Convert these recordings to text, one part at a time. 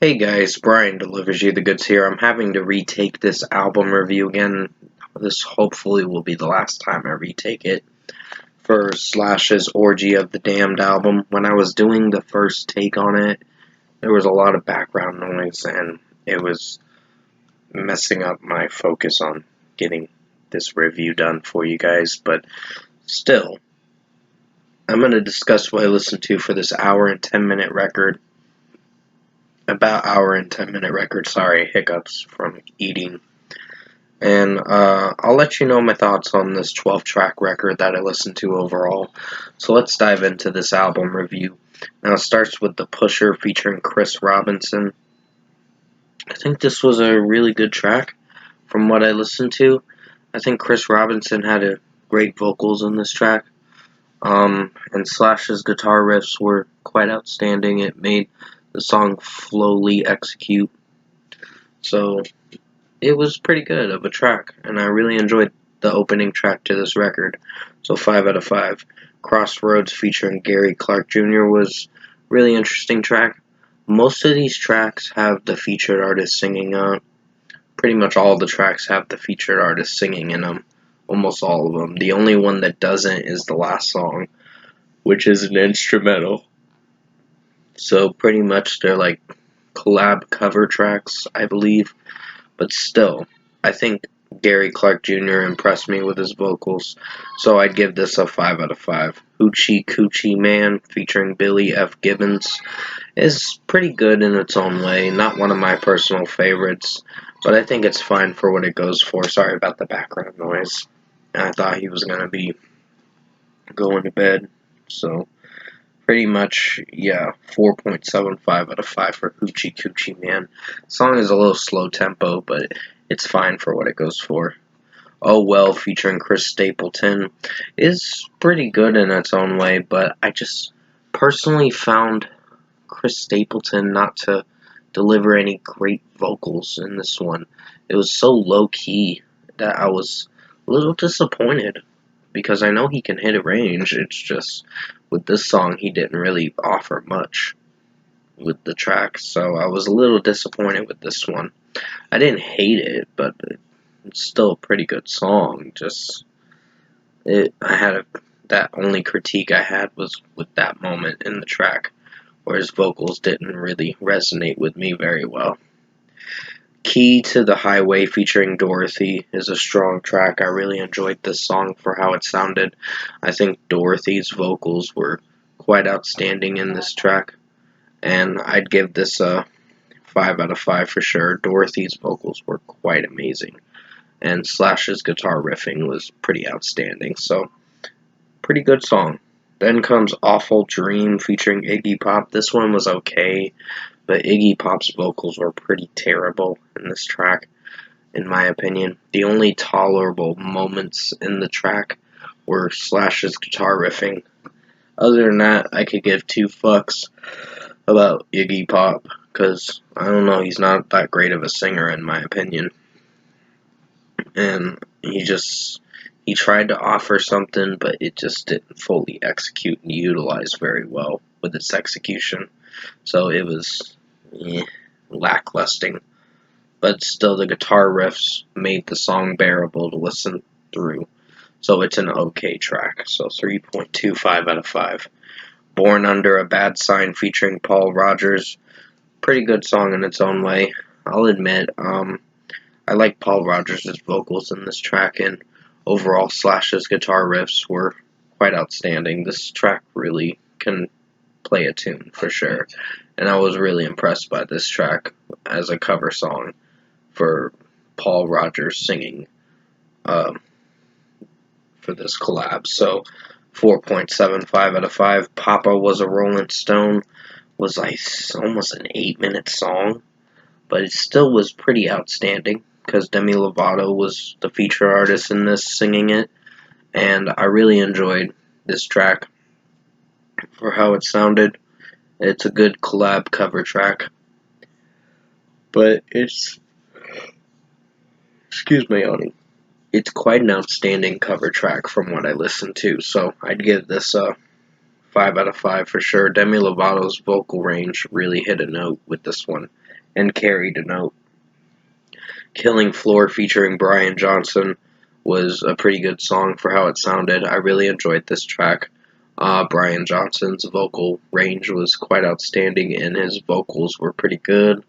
Hey guys, Brian delivers you the goods here. I'm having to retake this album review again. This hopefully will be the last time I retake it for Slash's Orgy of the Damned album. When I was doing the first take on it, there was a lot of background noise and it was messing up my focus on getting this review done for you guys, but still, I'm going to discuss what I listened to for this hour and 10-minute record. About hour and 10-minute record, sorry, hiccups from eating. And I'll let you know my thoughts on this 12-track record that I listened to overall. So let's dive into this album review. Now it starts with The Pusher featuring Chris Robinson. I think this was a really good track from what I listened to. I think Chris Robinson had great vocals in this track. And Slash's guitar riffs were quite outstanding. It made the song flowly execute. So it was pretty good of a track, and I really enjoyed the opening track to this record. So 5 out of 5. Crossroads featuring Gary Clark Jr. was a really interesting track. Most of these tracks have the featured artist singing on. Pretty much all the tracks have the featured artist singing in them. Almost all of them. The only one that doesn't is the last song, which is an instrumental. So pretty much they're like collab cover tracks, I believe. But still, I think Gary Clark Jr. impressed me with his vocals, so I'd give this a 5 out of 5. Hoochie Coochie Man featuring Billy F. Gibbons is pretty good in its own way. Not one of my personal favorites, but I think it's fine for what it goes for. Sorry about the background noise. I thought he was going to be going to bed, so pretty much, yeah, 4.75 out of 5 for Hoochie Coochie Man. The song is a little slow tempo, but it's fine for what it goes for. Oh Well featuring Chris Stapleton is pretty good in its own way, but I just personally found Chris Stapleton not to deliver any great vocals in this one. It was so low key that I was a little disappointed because I know he can hit a range. It's just with this song he didn't really offer much with the track, so I was a little disappointed with this one. I didn't hate it, but it's still a pretty good song. Just that only critique I had was with that moment in the track, where his vocals didn't really resonate with me very well. Key to the Highway featuring Dorothy is a strong track. I really enjoyed this song for how it sounded. I think Dorothy's vocals were quite outstanding in this track, and I'd give this a 5 out of 5 for sure. Dorothy's vocals were quite amazing, and Slash's guitar riffing was pretty outstanding, so pretty good song. Then comes Awful Dream featuring Iggy Pop. This one was okay, but Iggy Pop's vocals were pretty terrible in this track, in my opinion. The only tolerable moments in the track were Slash's guitar riffing. Other than that, I could give two fucks about Iggy Pop, because, I don't know, he's not that great of a singer in my opinion. And he tried to offer something, but it just didn't fully execute and utilize very well with its execution. So it was lacklusting. But still, the guitar riffs made the song bearable to listen through. So it's an okay track. So 3.25 out of 5. Born Under a Bad Sign featuring Paul Rogers. Pretty good song in its own way. I'll admit, I like Paul Rogers' vocals in this track, and overall Slash's guitar riffs were quite outstanding. This track really can play a tune for sure, and I was really impressed by this track as a cover song for Paul Rogers singing for this collab. So 4.75 out of 5. Papa Was a Rolling Stone was like almost an 8-minute song, but it still was pretty outstanding because Demi Lovato was the feature artist in this singing it, and I really enjoyed this track for how it sounded. It's a good collab cover track, but excuse me, honey, it's quite an outstanding cover track from what I listened to, so I'd give this a 5 out of 5 for sure. Demi Lovato's vocal range really hit a note with this one and carried a note. Killing Floor featuring Brian Johnson was a pretty good song for how it sounded. I really enjoyed this track. Brian Johnson's vocal range was quite outstanding, and his vocals were pretty good.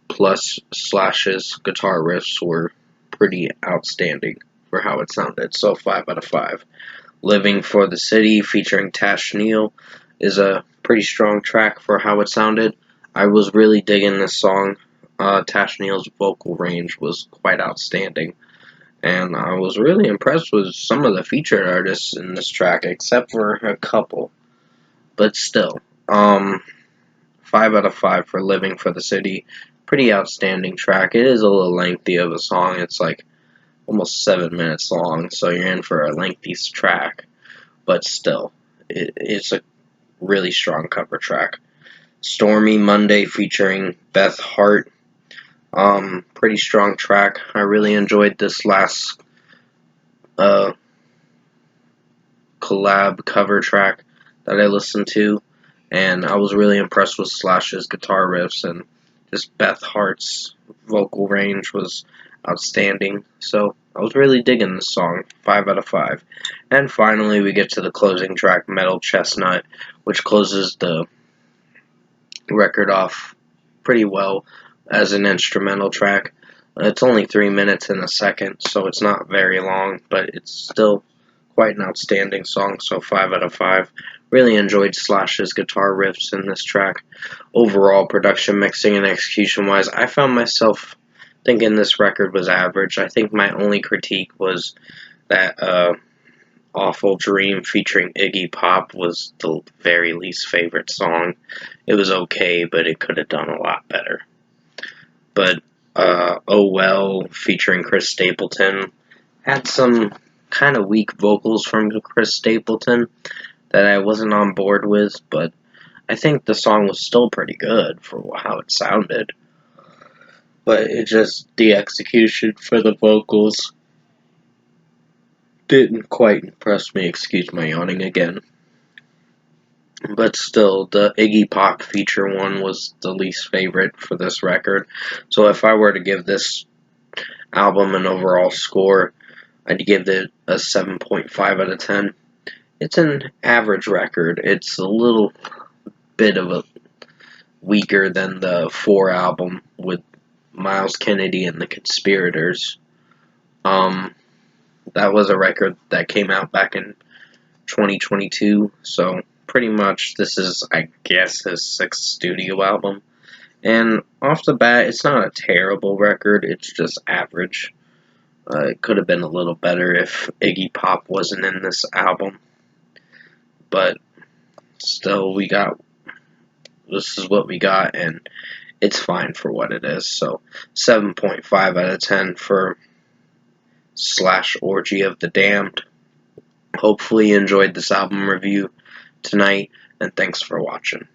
Plus, Slash's guitar riffs were pretty outstanding for how it sounded. So 5 out of 5. Living for the City featuring Tash Neal is a pretty strong track for how it sounded. I was really digging this song. Tash Neal's vocal range was quite outstanding, and I was really impressed with some of the featured artists in this track, except for a couple. But still, 5 out of 5 for Living for the City. Pretty outstanding track. It is a little lengthy of a song. It's like almost 7 minutes long, so you're in for a lengthy track. But still, it's a really strong cover track. Stormy Monday featuring Beth Hart. Pretty strong track. I really enjoyed this last collab cover track that I listened to, and I was really impressed with Slash's guitar riffs, and just Beth Hart's vocal range was outstanding. So I was really digging this song. 5 out of 5. And finally, we get to the closing track, Metal Chestnut, which closes the record off pretty well as an instrumental track. It's only 3 minutes and a second, so it's not very long, but it's still quite an outstanding song, so 5 out of 5. Really enjoyed Slash's guitar riffs in this track. Overall, production, mixing, and execution-wise, I found myself thinking this record was average. I think my only critique was that Awful Dream featuring Iggy Pop was the very least favorite song. It was okay, but it could have done a lot better. But Oh Well featuring Chris Stapleton had some kind of weak vocals from Chris Stapleton that I wasn't on board with, but I think the song was still pretty good for how it sounded. But it just, the execution for the vocals didn't quite impress me. Excuse my yawning again. But still, the Iggy Pop feature one was the least favorite for this record. So if I were to give this album an overall score, I'd give it a 7.5 out of 10. It's an average record. It's a little bit of a weaker than the 4 album with Miles Kennedy and the Conspirators. That was a record that came out back in 2022, so pretty much this is, I guess, his 6th studio album. And off the bat, it's not a terrible record, it's just average. It could have been a little better if Iggy Pop wasn't in this album. But still, this is what we got, and it's fine for what it is. So 7.5 out of 10 for Slash Orgy of the Damned. Hopefully you enjoyed this album review tonight, and thanks for watching.